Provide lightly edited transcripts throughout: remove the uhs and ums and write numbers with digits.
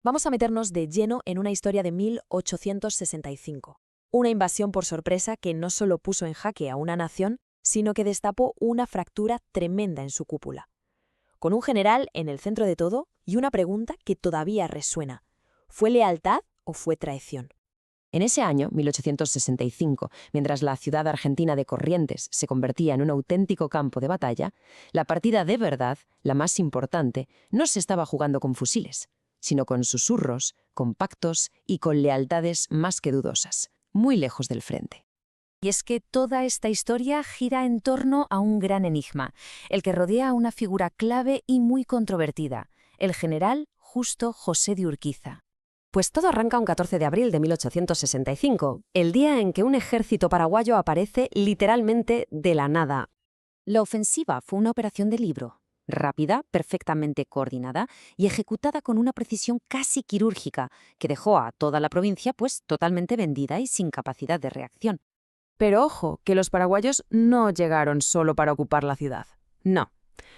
Vamos a meternos de lleno en una historia de 1865. Una invasión por sorpresa que no solo puso en jaque a una nación, sino que destapó una fractura tremenda en su cúpula. Con un general en el centro de todo y una pregunta que todavía resuena. ¿Fue lealtad o fue traición? En ese año, 1865, mientras la ciudad argentina de Corrientes se convertía en un auténtico campo de batalla, la partida de verdad, la más importante, no se estaba jugando con fusiles, sino con susurros, con pactos y con lealtades más que dudosas, muy lejos del frente. Y es que toda esta historia gira en torno a un gran enigma, el que rodea a una figura clave y muy controvertida, el general Justo José de Urquiza. Pues todo arranca un 14 de abril de 1865, el día en que un ejército paraguayo aparece literalmente de la nada. La ofensiva fue una operación de libro, rápida, perfectamente coordinada y ejecutada con una precisión casi quirúrgica, que dejó a toda la provincia pues totalmente vendida y sin capacidad de reacción. Pero ojo, que los paraguayos no llegaron solo para ocupar la ciudad. No,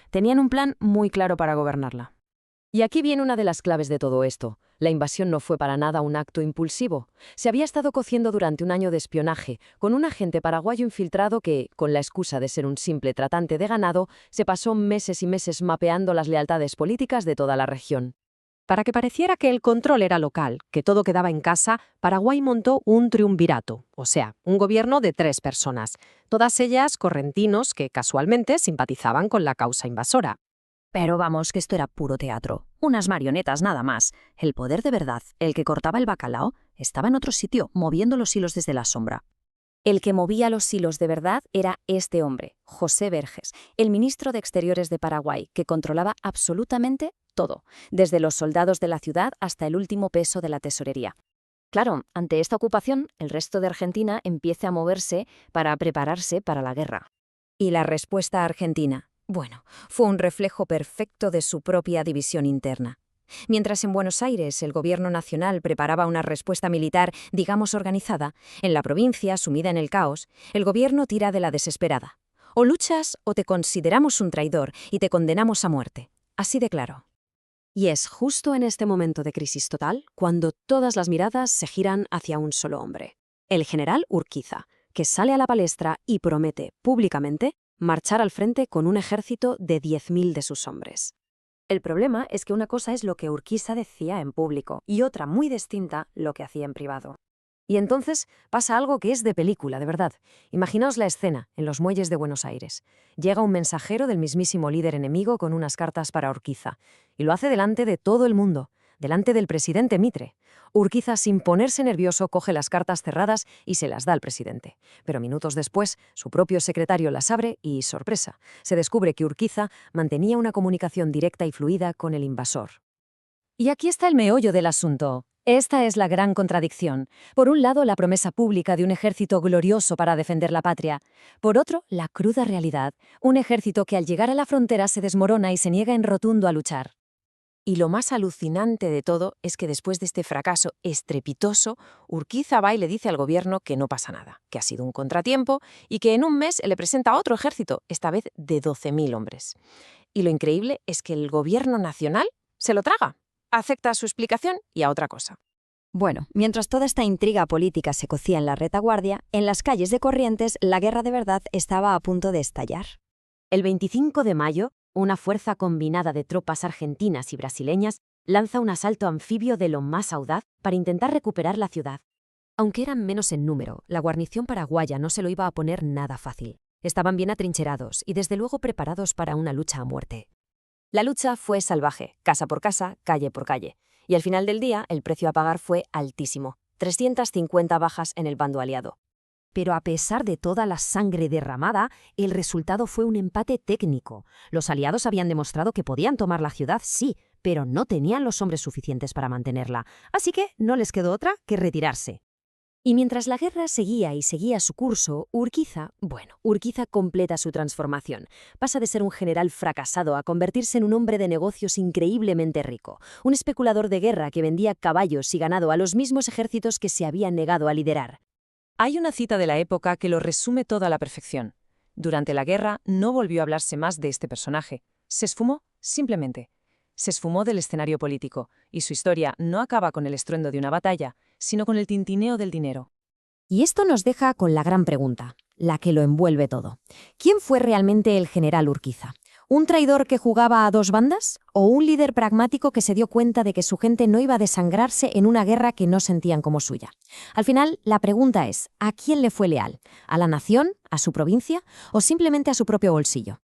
tenían un plan muy claro para gobernarla. Y aquí viene una de las claves de todo esto. La invasión no fue para nada un acto impulsivo. Se había estado cociendo durante un año de espionaje, con un agente paraguayo infiltrado que, con la excusa de ser un simple tratante de ganado, se pasó meses y meses mapeando las lealtades políticas de toda la región. Para que pareciera que el control era local, que todo quedaba en casa, Paraguay montó un triunvirato, o sea, un gobierno de 3 personas, todas ellas correntinos que casualmente simpatizaban con la causa invasora. Pero vamos, que esto era puro teatro, unas marionetas nada más. El poder de verdad, el que cortaba el bacalao, estaba en otro sitio, moviendo los hilos desde la sombra. El que movía los hilos de verdad era este hombre, José Verges, el ministro de Exteriores de Paraguay, que controlaba absolutamente todo, desde los soldados de la ciudad hasta el último peso de la tesorería. Claro, ante esta ocupación, el resto de Argentina empieza a moverse para prepararse para la guerra. Y la respuesta argentina, bueno, fue un reflejo perfecto de su propia división interna. Mientras en Buenos Aires el gobierno nacional preparaba una respuesta militar, digamos, organizada, en la provincia, sumida en el caos, el gobierno tira de la desesperada. O luchas o te consideramos un traidor y te condenamos a muerte. Así de claro. Y es justo en este momento de crisis total cuando todas las miradas se giran hacia un solo hombre, el general Urquiza, que sale a la palestra y promete, públicamente, marchar al frente con un ejército de 10.000 de sus hombres. El problema es que una cosa es lo que Urquiza decía en público y otra muy distinta lo que hacía en privado. Y entonces pasa algo que es de película, de verdad. Imaginaos la escena en los muelles de Buenos Aires. Llega un mensajero del mismísimo líder enemigo con unas cartas para Urquiza, y lo hace delante de todo el mundo, delante del presidente Mitre. Urquiza, sin ponerse nervioso, coge las cartas cerradas y se las da al presidente. Pero minutos después, su propio secretario las abre y, sorpresa, se descubre que Urquiza mantenía una comunicación directa y fluida con el invasor. Y aquí está el meollo del asunto. Esta es la gran contradicción. Por un lado, la promesa pública de un ejército glorioso para defender la patria. Por otro, la cruda realidad. Un ejército que al llegar a la frontera se desmorona y se niega en rotundo a luchar. Y lo más alucinante de todo es que después de este fracaso estrepitoso, Urquiza va y le dice al gobierno que no pasa nada, que ha sido un contratiempo y que en un mes le presenta otro ejército, esta vez de 12.000 hombres. Y lo increíble es que el gobierno nacional se lo traga, acepta su explicación y a otra cosa. Bueno, mientras toda esta intriga política se cocía en la retaguardia, en las calles de Corrientes la guerra de verdad estaba a punto de estallar. El 25 de mayo, una fuerza combinada de tropas argentinas y brasileñas lanza un asalto anfibio de lo más audaz para intentar recuperar la ciudad. Aunque eran menos en número, la guarnición paraguaya no se lo iba a poner nada fácil. Estaban bien atrincherados y desde luego preparados para una lucha a muerte. La lucha fue salvaje, casa por casa, calle por calle. Y al final del día, el precio a pagar fue altísimo, 350 bajas en el bando aliado. Pero a pesar de toda la sangre derramada, el resultado fue un empate técnico. Los aliados habían demostrado que podían tomar la ciudad, sí, pero no tenían los hombres suficientes para mantenerla, así que no les quedó otra que retirarse. Y mientras la guerra seguía y seguía su curso, Urquiza completa su transformación. Pasa de ser un general fracasado a convertirse en un hombre de negocios increíblemente rico, un especulador de guerra que vendía caballos y ganado a los mismos ejércitos que se habían negado a liderar. Hay una cita de la época que lo resume toda a la perfección. Durante la guerra no volvió a hablarse más de este personaje. Se esfumó, simplemente. Se esfumó del escenario político, y su historia no acaba con el estruendo de una batalla, sino con el tintineo del dinero. Y esto nos deja con la gran pregunta, la que lo envuelve todo. ¿Quién fue realmente el general Urquiza? ¿Un traidor que jugaba a dos bandas? ¿O un líder pragmático que se dio cuenta de que su gente no iba a desangrarse en una guerra que no sentían como suya? Al final, la pregunta es, ¿a quién le fue leal? ¿A la nación? ¿A su provincia? ¿O simplemente a su propio bolsillo?